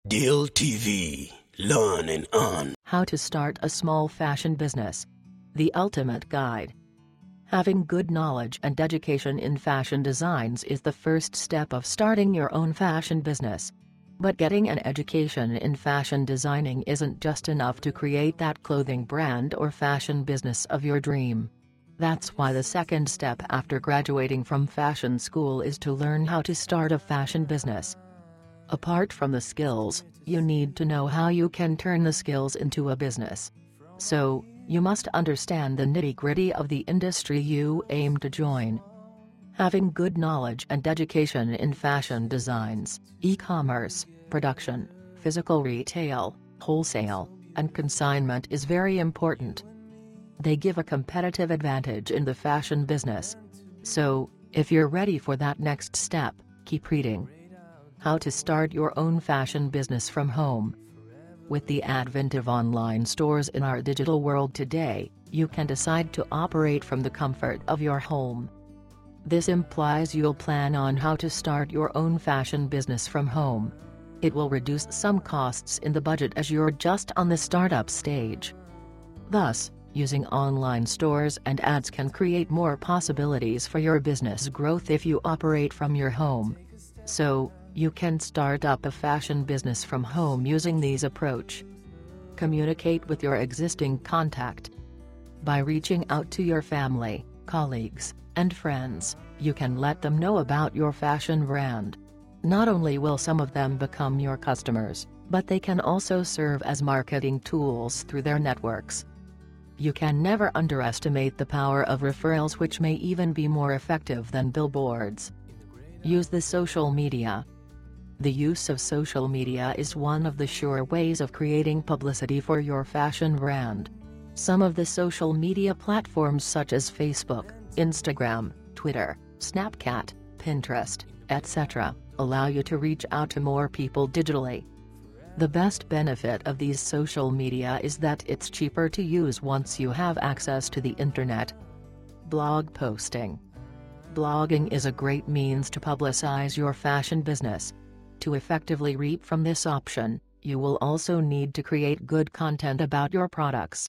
Deal TV. Learn and earn. How to start a small fashion business. The ultimate guide. Having good knowledge and education in fashion designs is the first step of starting your own fashion business. But getting an education in fashion designing isn't just enough to create that clothing brand or fashion business of your dream. That's why the second step after graduating from fashion school is to learn how to start a fashion business. Apart from the skills, you need to know how you can turn the skills into a business. So, you must understand the nitty-gritty of the industry you aim to join. Having good knowledge and education in fashion designs, e-commerce, production, physical retail, wholesale, and consignment is very important. They give a competitive advantage in the fashion business. So, if you're ready for that next step, keep reading. How to start your own fashion business from home. With the advent of online stores in our digital world today, you can decide to operate from the comfort of your home. This implies you'll plan on how to start your own fashion business from home. It will reduce some costs in the budget as you're just on the startup stage. Thus, using online stores and ads can create more possibilities for your business growth if you operate from your home. So, you can start up a fashion business from home using these approach. Communicate with your existing contact. By reaching out to your family, colleagues, and friends, you can let them know about your fashion brand. Not only will some of them become your customers, but they can also serve as marketing tools through their networks. You can never underestimate the power of referrals, which may even be more effective than billboards. Use the social media. The use of social media is one of the sure ways of creating publicity for your fashion brand. Some of the social media platforms such as Facebook, Instagram, Twitter, Snapchat, Pinterest, etc., allow you to reach out to more people digitally. The best benefit of these social media is that it's cheaper to use once you have access to the internet. Blog posting. Blogging is a great means to publicize your fashion business. To effectively reap from this option, you will also need to create good content about your products.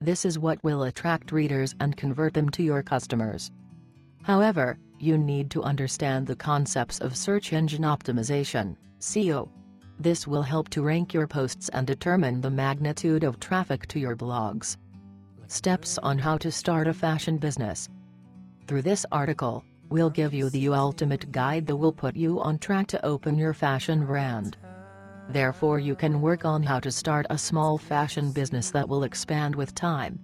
This is what will attract readers and convert them to your customers. However, you need to understand the concepts of search engine optimization, SEO. This will help to rank your posts and determine the magnitude of traffic to your blogs. Steps on how to start a fashion business. Through this article, we'll give you the ultimate guide that will put you on track to open your fashion brand. Therefore, you can work on how to start a small fashion business that will expand with time.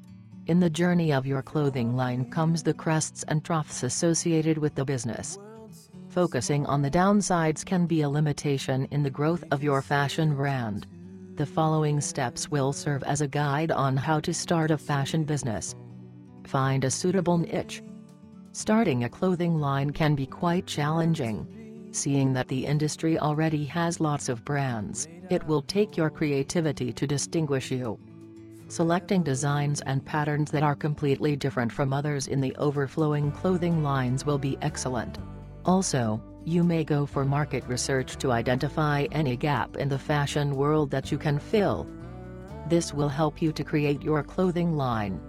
In the journey of your clothing line comes the crests and troughs associated with the business. Focusing on the downsides can be a limitation in the growth of your fashion brand. The following steps will serve as a guide on how to start a fashion business. Find a suitable niche. Starting a clothing line can be quite challenging. Seeing that the industry already has lots of brands, it will take your creativity to distinguish you. Selecting designs and patterns that are completely different from others in the overflowing clothing lines will be excellent. Also, you may go for market research to identify any gap in the fashion world that you can fill. This will help you to create your clothing line.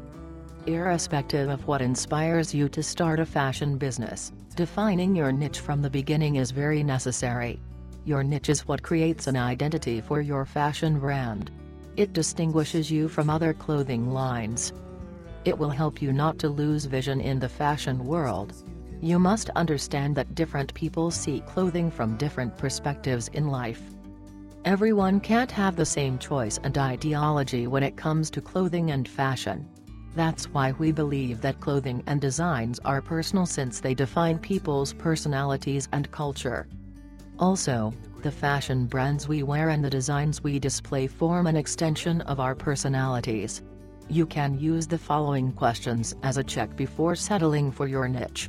Irrespective of what inspires you to start a fashion business, defining your niche from the beginning is very necessary. Your niche is what creates an identity for your fashion brand. It distinguishes you from other clothing lines. It will help you not to lose vision in the fashion world. You must understand that different people see clothing from different perspectives in life. Everyone can't have the same choice and ideology when it comes to clothing and fashion. That's why we believe that clothing and designs are personal, since they define people's personalities and culture. Also, the fashion brands we wear and the designs we display form an extension of our personalities. You can use the following questions as a check before settling for your niche.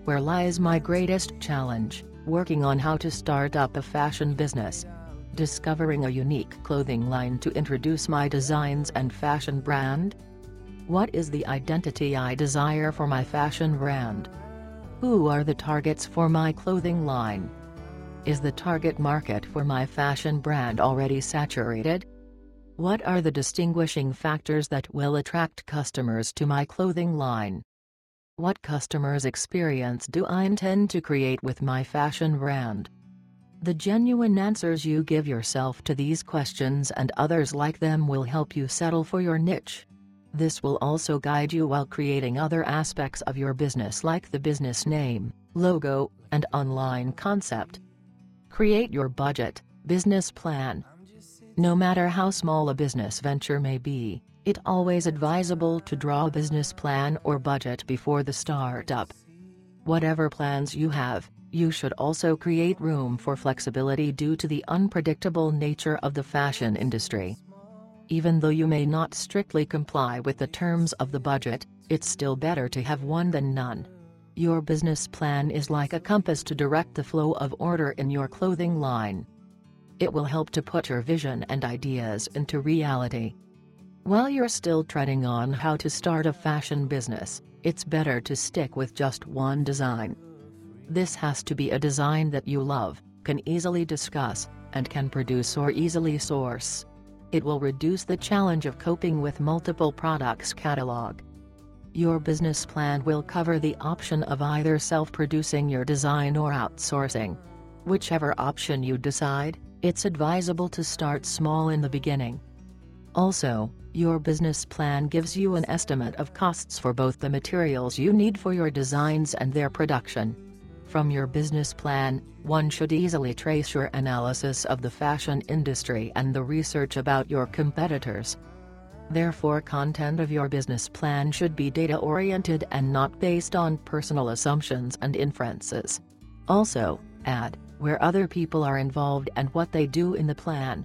Where lies my greatest challenge? Working on how to start up a fashion business. Discovering a unique clothing line to introduce my designs and fashion brand. What is the identity I desire for my fashion brand? Who are the targets for my clothing line? Is the target market for my fashion brand already saturated? What are the distinguishing factors that will attract customers to my clothing line? What customer's experience do I intend to create with my fashion brand? The genuine answers you give yourself to these questions and others like them will help you settle for your niche. This will also guide you while creating other aspects of your business like the business name, logo, and online concept. Create your budget, business plan. No matter how small a business venture may be, it's always advisable to draw a business plan or budget before the startup. Whatever plans you have, you should also create room for flexibility due to the unpredictable nature of the fashion industry. Even though you may not strictly comply with the terms of the budget, it's still better to have one than none. Your business plan is like a compass to direct the flow of order in your clothing line. It will help to put your vision and ideas into reality. While you're still treading on how to start a fashion business, it's better to stick with just one design. This has to be a design that you love, can easily discuss, and can produce or easily source. It will reduce the challenge of coping with multiple products catalog. Your business plan will cover the option of either self-producing your design or outsourcing. Whichever option you decide, it's advisable to start small in the beginning. Also, your business plan gives you an estimate of costs for both the materials you need for your designs and their production. From your business plan, one should easily trace your analysis of the fashion industry and the research about your competitors. Therefore, content of your business plan should be data-oriented and not based on personal assumptions and inferences. Also, add where other people are involved and what they do in the plan.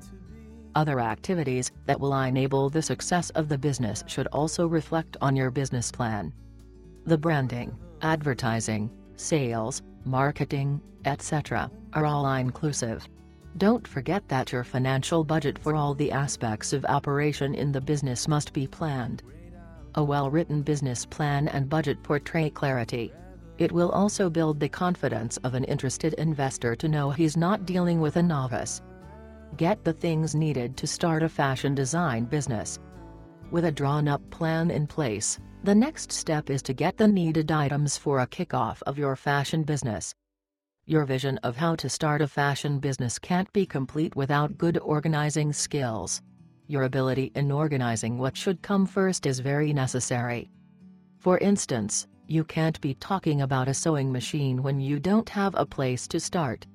Other activities that will enable the success of the business should also reflect on your business plan. The branding, advertising, sales, marketing, etc., are all inclusive. Don't forget that your financial budget for all the aspects of operation in the business must be planned. A well-written business plan and budget portray clarity. It will also build the confidence of an interested investor to know he's not dealing with a novice. Get the things needed to start a fashion design business. With a drawn-up plan in place, the next step is to get the needed items for a kickoff of your fashion business. Your vision of how to start a fashion business can't be complete without good organizing skills. Your ability in organizing what should come first is very necessary. For instance, you can't be talking about a sewing machine when you don't have a place to start.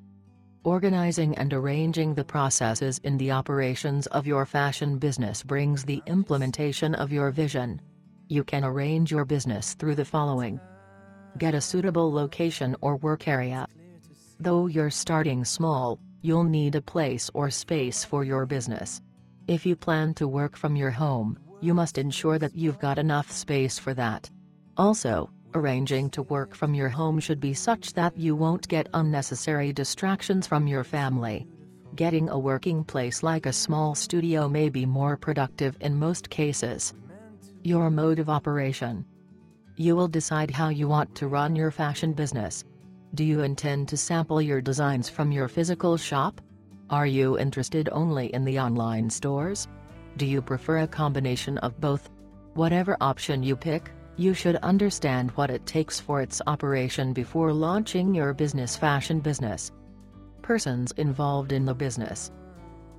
Organizing and arranging the processes in the operations of your fashion business brings the implementation of your vision. You can arrange your business through the following. Get a suitable location or work area. Though you're starting small, you'll need a place or space for your business. If you plan to work from your home, you must ensure that you've got enough space for that. Also, arranging to work from your home should be such that you won't get unnecessary distractions from your family. Getting a working place like a small studio may be more productive in most cases. Your mode of operation. You will decide how you want to run your fashion business. Do you intend to sample your designs from your physical shop? Are you interested only in the online stores? Do you prefer a combination of both? Whatever option you pick, you should understand what it takes for its operation before launching your fashion business. Persons involved in the business.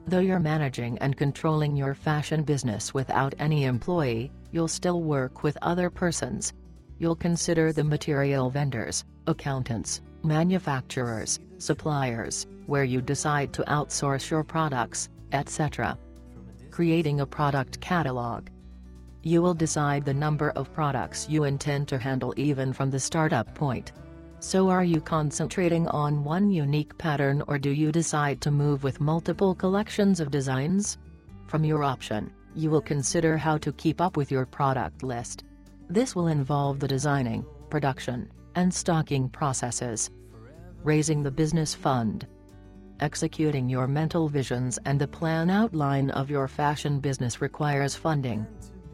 Though you're managing and controlling your fashion business without any employee, you'll still work with other persons. You'll consider the material vendors, accountants, manufacturers, suppliers, where you decide to outsource your products, etc. Creating a product catalog. You will decide the number of products you intend to handle even from the startup point. So are you concentrating on one unique pattern or do you decide to move with multiple collections of designs? From your option, you will consider how to keep up with your product list. This will involve the designing, production, and stocking processes. Raising the business fund. Executing your mental visions and the plan outline of your fashion business requires funding.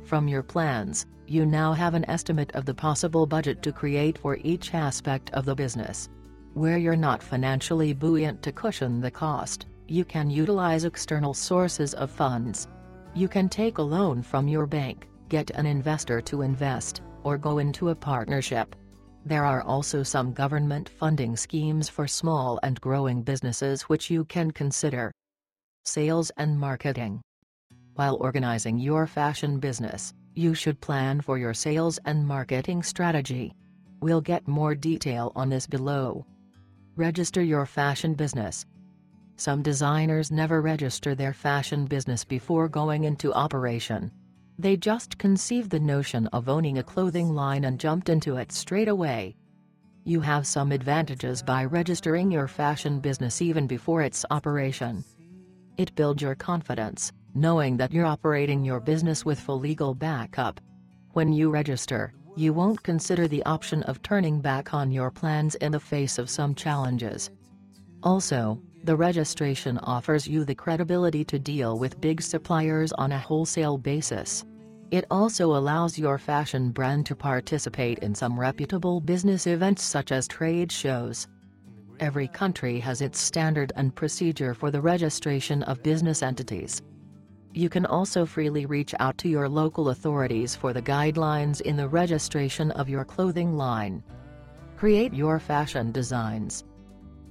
From your plans, you now have an estimate of the possible budget to create for each aspect of the business. Where you're not financially buoyant to cushion the cost, you can utilize external sources of funds. You can take a loan from your bank, get an investor to invest, or go into a partnership. There are also some government funding schemes for small and growing businesses which you can consider. Sales and marketing. While organizing your fashion business, you should plan for your sales and marketing strategy. We'll get more detail on this below. Register your fashion business. Some designers never register their fashion business before going into operation. They just conceived the notion of owning a clothing line and jumped into it straight away. You have some advantages by registering your fashion business even before its operation. It builds your confidence, knowing that you're operating your business with full legal backup. When you register, you won't consider the option of turning back on your plans in the face of some challenges. Also, the registration offers you the credibility to deal with big suppliers on a wholesale basis. It also allows your fashion brand to participate in some reputable business events such as trade shows. Every country has its standard and procedure for the registration of business entities. You can also freely reach out to your local authorities for the guidelines in the registration of your clothing line. Create your fashion designs.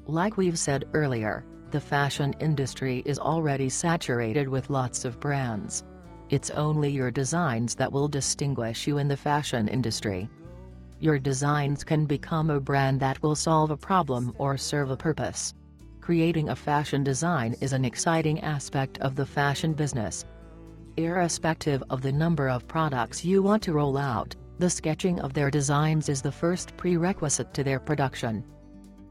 Like we've said earlier, the fashion industry is already saturated with lots of brands. It's only your designs that will distinguish you in the fashion industry. Your designs can become a brand that will solve a problem or serve a purpose. Creating a fashion design is an exciting aspect of the fashion business. Irrespective of the number of products you want to roll out, the sketching of their designs is the first prerequisite to their production.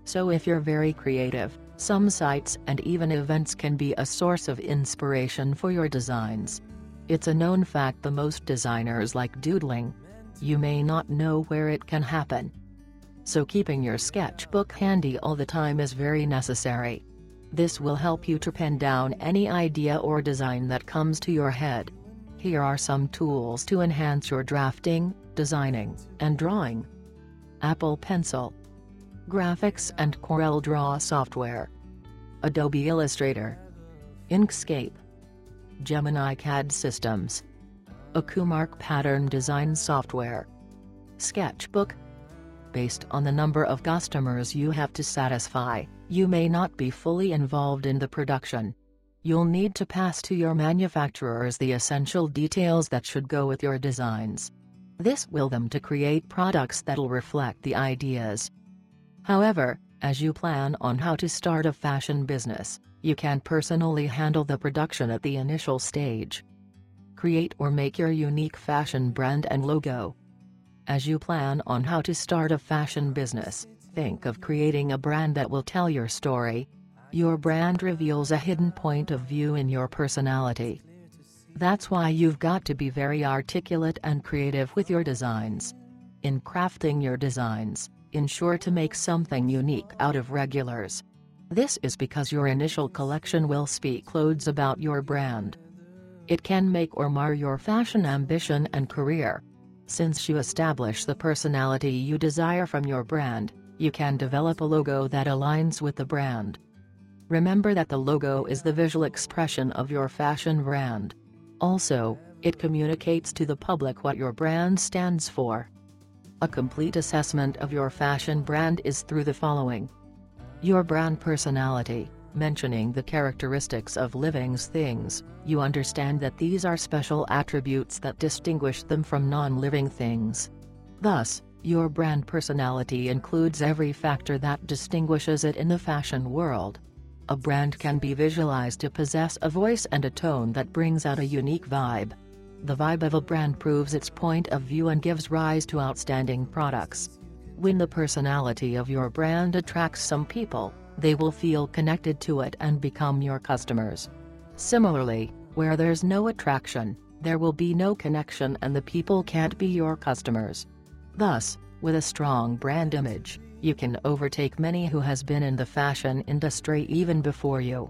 So if you're very creative, some sites and even events can be a source of inspiration for your designs. It's a known fact that most designers like doodling. You may not know where it can happen. So keeping your sketchbook handy all the time is very necessary. This will help you to pen down any idea or design that comes to your head. Here are some tools to enhance your drafting, designing, and drawing. Apple Pencil, Graphics and Corel Draw software, Adobe Illustrator, Inkscape, Gemini CAD systems, eCommerce pattern design software, Sketchbook. Based on the number of customers you have to satisfy, you may not be fully involved in the production. You'll need to pass to your manufacturers the essential details that should go with your designs. This will them to create products that'll reflect the ideas. However, as you plan on how to start a fashion business, you can personally handle the production at the initial stage. Create or make your unique fashion brand and logo. As you plan on how to start a fashion business, think of creating a brand that will tell your story. Your brand reveals a hidden point of view in your personality. That's why you've got to be very articulate and creative with your designs. In crafting your designs, ensure to make something unique out of regulars. This is because your initial collection will speak loads about your brand. It can make or mar your fashion ambition and career. Since you establish the personality you desire from your brand, you can develop a logo that aligns with the brand. Remember that the logo is the visual expression of your fashion brand. Also, it communicates to the public what your brand stands for. A complete assessment of your fashion brand is through the following. Your brand personality, mentioning the characteristics of living things. You understand that these are special attributes that distinguish them from non-living things. Thus, your brand personality includes every factor that distinguishes it in the fashion world. A brand can be visualized to possess a voice and a tone that brings out a unique vibe. The vibe of a brand proves its point of view and gives rise to outstanding products. When the personality of your brand attracts some people, they will feel connected to it and become your customers. Similarly, where there's no attraction, there will be no connection and the people can't be your customers. Thus, with a strong brand image, you can overtake many who has been in the fashion industry even before you.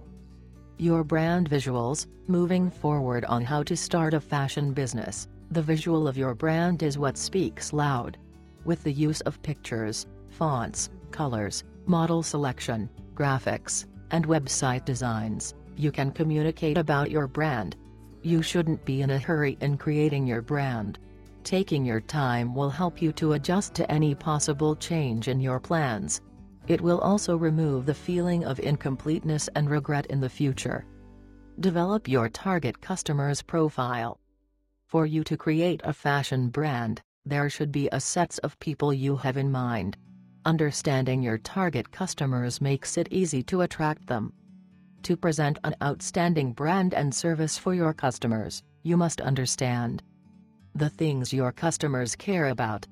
Your brand visuals. Moving forward on how to start a fashion business, the visual of your brand is what speaks loud. With the use of pictures, fonts, colors, model selection, graphics, and website designs, you can communicate about your brand. You shouldn't be in a hurry in creating your brand. Taking your time will help you to adjust to any possible change in your plans. It will also remove the feeling of incompleteness and regret in the future. Develop your target customer's profile. For you to create a fashion brand, there should be a set of people you have in mind. Understanding your target customers makes it easy to attract them. To present an outstanding brand and service for your customers, you must understand the things your customers care about,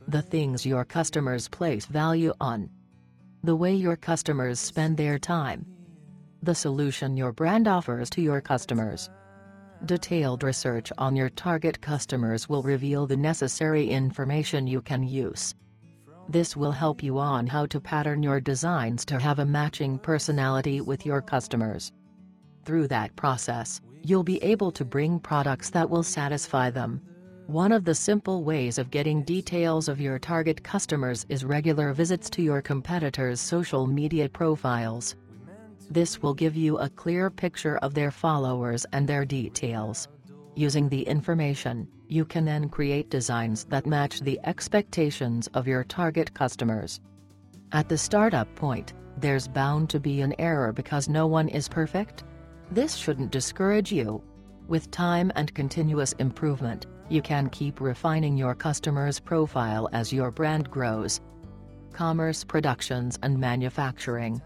the things your customers place value on, the way your customers spend their time, the solution your brand offers to your customers. Detailed research on your target customers will reveal the necessary information you can use. This will help you on how to pattern your designs to have a matching personality with your customers. Through that process, you'll be able to bring products that will satisfy them. One of the simple ways of getting details of your target customers is regular visits to your competitors' social media profiles. This will give you a clear picture of their followers and their details. Using the information, you can then create designs that match the expectations of your target customers. At the startup point, there's bound to be an error because no one is perfect. This shouldn't discourage you. With time and continuous improvement, you can keep refining your customer's profile as your brand grows. Commerce, productions and manufacturing.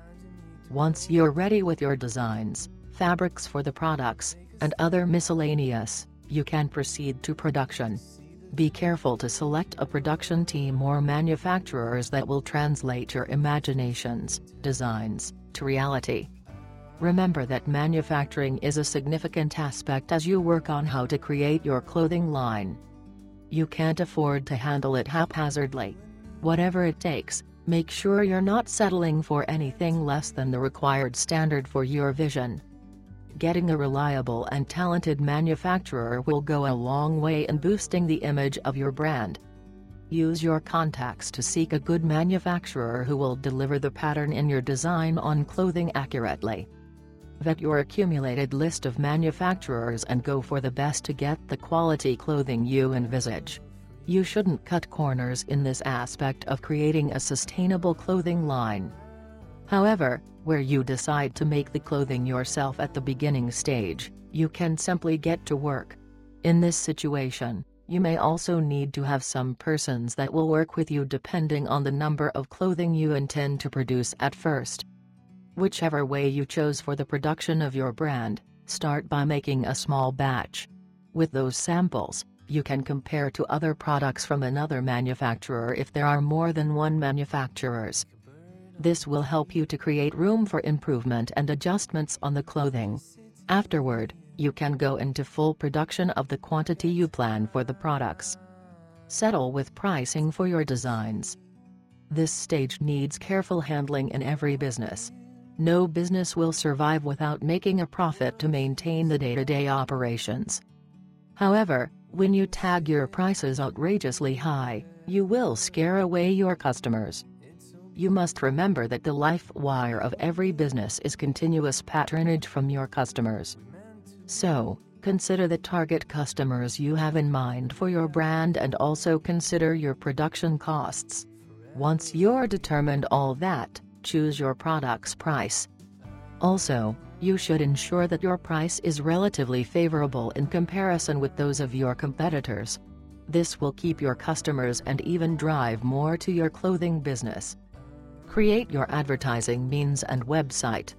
Once you're ready with your designs, fabrics for the products, and other miscellaneous, you can proceed to production. Be careful to select a production team or manufacturers that will translate your imaginations, designs, to reality. Remember that manufacturing is a significant aspect as you work on how to create your clothing line. You can't afford to handle it haphazardly. Whatever it takes, make sure you're not settling for anything less than the required standard for your vision. Getting a reliable and talented manufacturer will go a long way in boosting the image of your brand. Use your contacts to seek a good manufacturer who will deliver the pattern in your design on clothing accurately. Vet your accumulated list of manufacturers and go for the best to get the quality clothing you envisage. You shouldn't cut corners in this aspect of creating a sustainable clothing line. However, where you decide to make the clothing yourself at the beginning stage, you can simply get to work. In this situation, you may also need to have some persons that will work with you depending on the number of clothing you intend to produce at first. Whichever way you chose for the production of your brand, start by making a small batch. With those samples, you can compare to other products from another manufacturer if there are more than one manufacturers. This will help you to create room for improvement and adjustments on the clothing. Afterward, you can go into full production of the quantity you plan for the products. Settle with pricing for your designs. This stage needs careful handling in every business. No business will survive without making a profit to maintain the day-to-day operations. However, when you tag your prices outrageously high, you will scare away your customers. You must remember that the life wire of every business is continuous patronage from your customers. So, consider the target customers you have in mind for your brand and also consider your production costs. Once you're determined all that, choose your product's price. Also, you should ensure that your price is relatively favorable in comparison with those of your competitors. This will keep your customers and even drive more to your clothing business. Create your advertising means and website.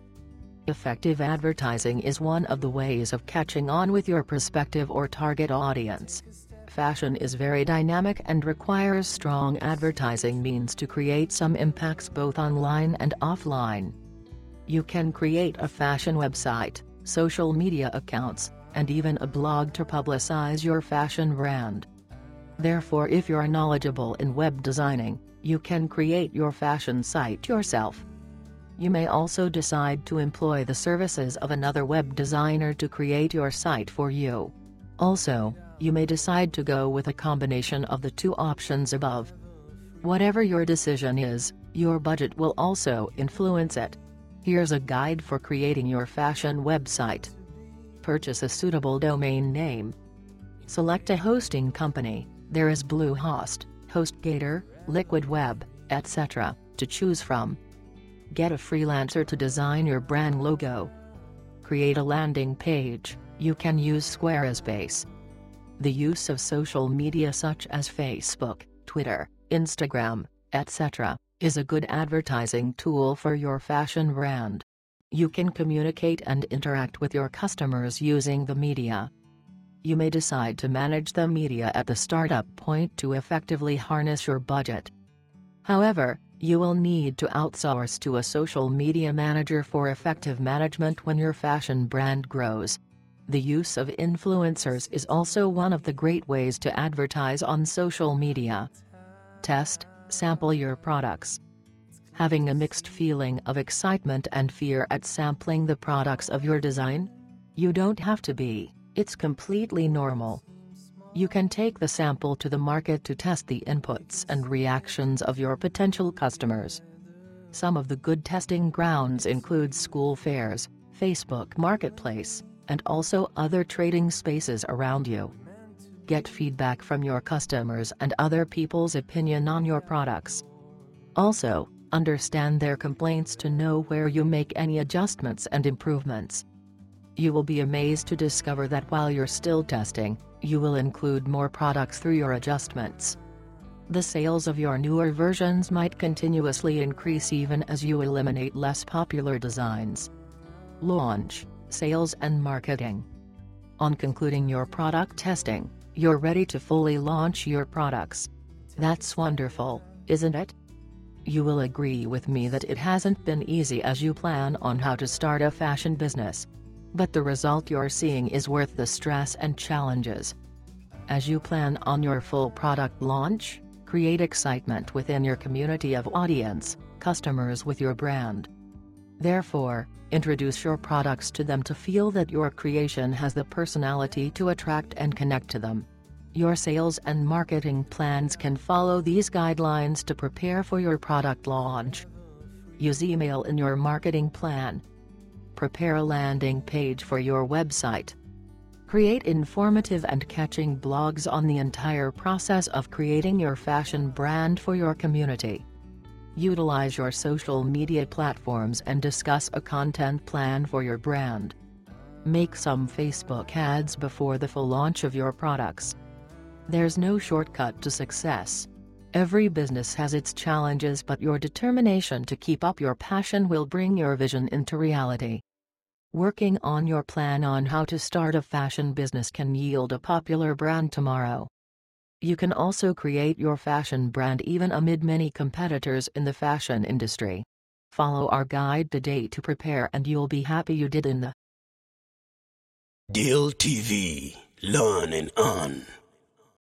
Effective advertising is one of the ways of catching on with your prospective or target audience. Fashion is very dynamic and requires strong advertising means to create some impacts both online and offline. You can create a fashion website, social media accounts, and even a blog to publicize your fashion brand. Therefore, if you're knowledgeable in web designing, you can create your fashion site yourself. You may also decide to employ the services of another web designer to create your site for you. Also, you may decide to go with a combination of the two options above. Whatever your decision is, Your budget will also influence it. Here's a guide for creating your fashion website. Purchase a suitable domain name. Select a hosting company. There is Bluehost, HostGator, Liquid Web, etc. to choose from. Get a freelancer to design your brand logo. Create a landing page. You can use Squarespace. The use of social media such as Facebook, Twitter, Instagram, etc. is a good advertising tool for your fashion brand. You can communicate and interact with your customers using the media. You may decide to manage the media at the startup point to effectively harness your budget. However, you will need to outsource to a social media manager for effective management when your fashion brand grows. The use of influencers is also one of the great ways to advertise on social media. Test, sample your products. Having a mixed feeling of excitement and fear at sampling the products of your design? You don't have to be, it's completely normal. You can take the sample to the market to test the inputs and reactions of your potential customers. Some of the good testing grounds include school fairs, Facebook Marketplace, and also other trading spaces around you. Get feedback from your customers and other people's opinion on your products. Also, understand their complaints to know where you make any adjustments and improvements. You will be amazed to discover that while you're still testing, you will include more products through your adjustments. The sales of your newer versions might continuously increase even as you eliminate less popular designs. Launch, sales and marketing. On concluding your product testing, you're ready to fully launch your products. That's wonderful, isn't it? You will agree with me that it hasn't been easy as you plan on how to start a fashion business. But the result you're seeing is worth the stress and challenges. As you plan on your full product launch, create excitement within your community of audience, customers with your brand. Therefore, introduce your products to them to feel that your creation has the personality to attract and connect to them. Your sales and marketing plans can follow these guidelines to prepare for your product launch. Use email in your marketing plan. Prepare a landing page for your website. Create informative and catching blogs on the entire process of creating your fashion brand for your community. Utilize your social media platforms and discuss a content plan for your brand. Make some Facebook ads before the full launch of your products. There's no shortcut to success. Every business has its challenges, but your determination to keep up your passion will bring your vision into reality. Working on your plan on how to start a fashion business can yield a popular brand tomorrow. You can also create your fashion brand even amid many competitors in the fashion industry. Follow our guide today to prepare and you'll be happy you did in the Deal TV, learn and earn.